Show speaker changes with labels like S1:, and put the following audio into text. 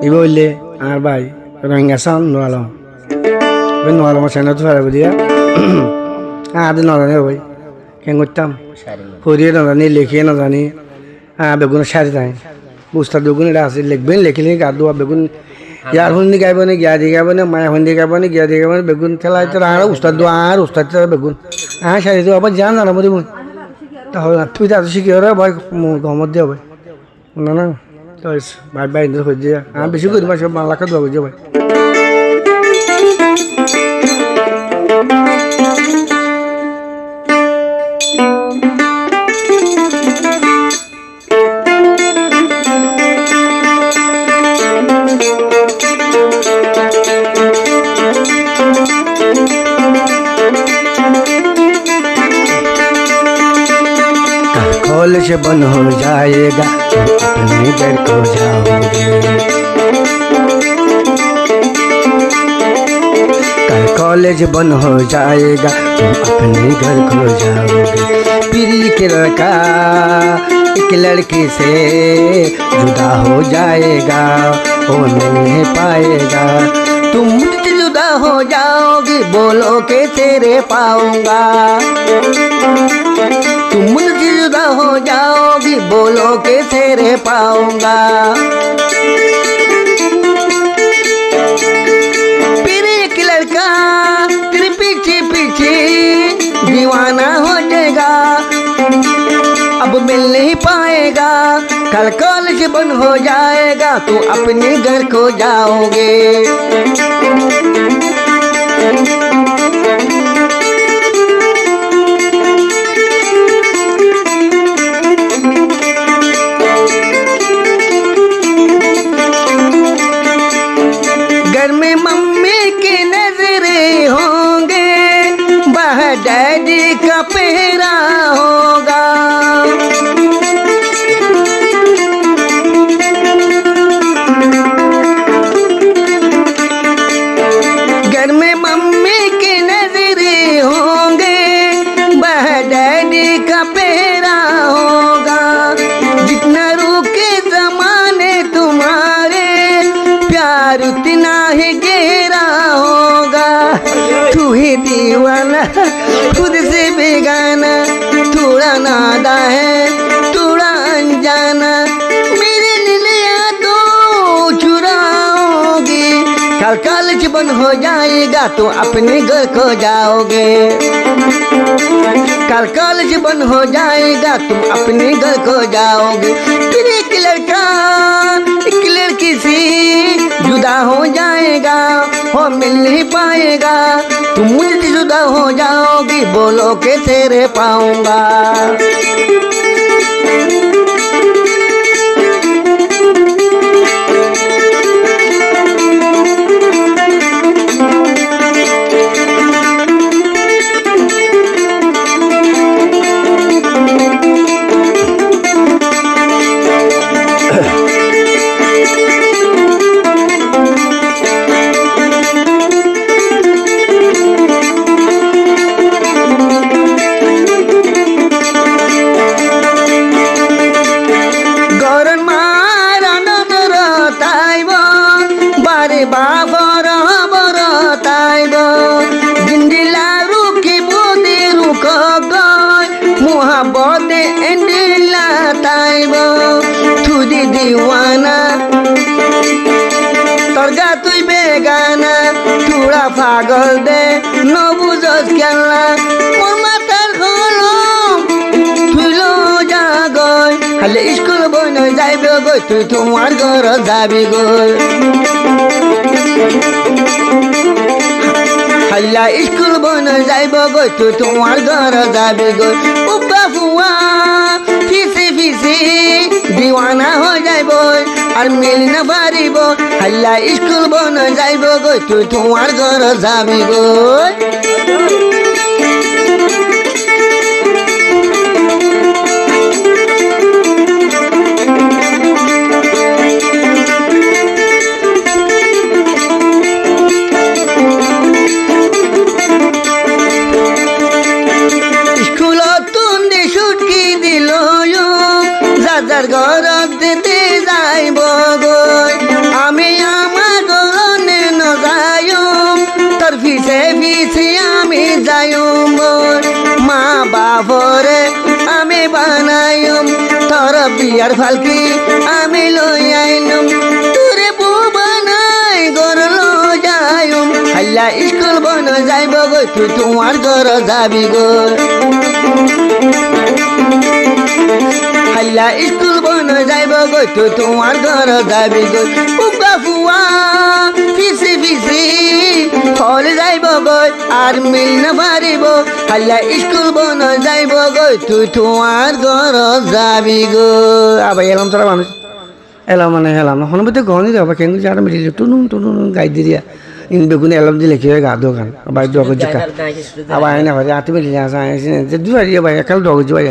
S1: ই বললে আর ভাই রোহিঙ্গা সান নোয়ালাম নোয়ালাম সেনা তো ফেরাবো দিয়া আদে নজানি ভাই কেন করতাম পড়িয়ে নজানি লিখিয়ে নজানি বেগুন সারি নাই উস্তাদ বেগুন এটা আছে লিখবেন লিখিলে গা দোয়া বেগুন ইয়ার হুন্দি গাইব না গিয়া দিয়ে গাইব না মায়া হুন্দি গাইব না গিয়া দিয়ে গাইব না বেগুন খেলায় তো আর উস্তাদ দোয়া আর উস্তাদ বেগুন সারি দেবো আবার জান জানাবো দিব তাহলে তুই তো শিখি ওরা ভাই গমত দিয়ে ভাই না না তো ভাই ভাই হয়ে দিয়ে বেশি করি সব মালাকে দেওয়া বুঝে ভাই कॉलेज बंद हो जाएगा तुम अपने घर को जाओगे कल कॉलेज बंद हो जाएगा तुम अपने घर को जाओगे पीरी के लड़का एक लड़की से जुदा हो जाएगा वो नहीं पाएगा तुम मुझसे जुदा हो जाओगी बोलो के तेरे पाऊंगा तुम मुझसे जुदा हो जाओगी बोलो के तेरे पाऊंगा फिर एक लड़का तेरे पीछे पीछे दीवाना हो जाएगा अब मिल नहीं पाएगा कल कॉलेज बंद हो जाएगा तो अपने घर को जाओगे घर में मम्मी की नजरे होंगे बाहर डैडी का पहरा होगा घर में मम्मी की नजरे होंगे बाहर डैडी का पहरा होगा जितना रुके जमाने तुम्हारे प्यार उतना ही गहरा होगा तू ही दीवाना खुद से बेगाना थोड़ा नादा है थोड़ा अनजाना मेरे नीलिया तो चुराओगी कल कॉलेज बंद हो जाएगा तो अपने घर को जाओगे कल कॉलेज बंद हो जाएगा तुम अपने घर को जाओगे फिर एक लड़का एक लड़की से जुदा हो जाएगा वो मिल नहीं पाएगा तुम मुझसे जुदा हो जाओगी बोलो के तेरे पाऊंगा বাবর বর তাইব জিন্দিলা রুকি বুদি রুক গয় মুহাবতে এন্ডিলা তাইব থুদি দিওয়ানা তরগা তুই বেগানা তুড়া পাগল দে নবুজস খেলা মোর মাতার হলম তুই লো যা গয় হালে স্কুল বইন যাইবে গই তুই তোমার ঘর যাবি গই হাল্লা স্কুল বন যাইব গই তুই তোমার ঘর যাবি গই উবা ফুয়া ফিসি ফিসি দিওয়ানা হয়ে যাইব আর মিল না পারিব হাল্লা স্কুল বন যাইব গই তুই তোমার ঘর যাবি গই ঘর দিতে যাইব গই আমি
S2: বিয়ার ফালকি আমি লই আইনম তোরে বুবা নাই গর লো যাইম হাল্লা স্কুল বন যাইব গো তুই তোমার ঘর যাবি গো হাল্লা স্কুল বন যাইব গো তুই তোমার ঘর যাবি গো বুকা ফুয়া পিছে পিছে ফল যাইব গো আর মিল না পারিব হাল্লা স্কুল বন যাইব গো তুই তোমার ঘর যাবি গো
S1: আবার এলাম তোরা মানুষ এলাম মানে এলাম না হনুমতি গহনি দেবো কেন যারা মিলিয়ে টুনুন টুনুন গাই দিয়ে ইন বেগুন এলাম দিলে কি গা দোকান আবার দোকান আবার আইনা ভাই আতি মিলিয়ে আসা দু হারিয়ে ভাই একাল দোকান যাই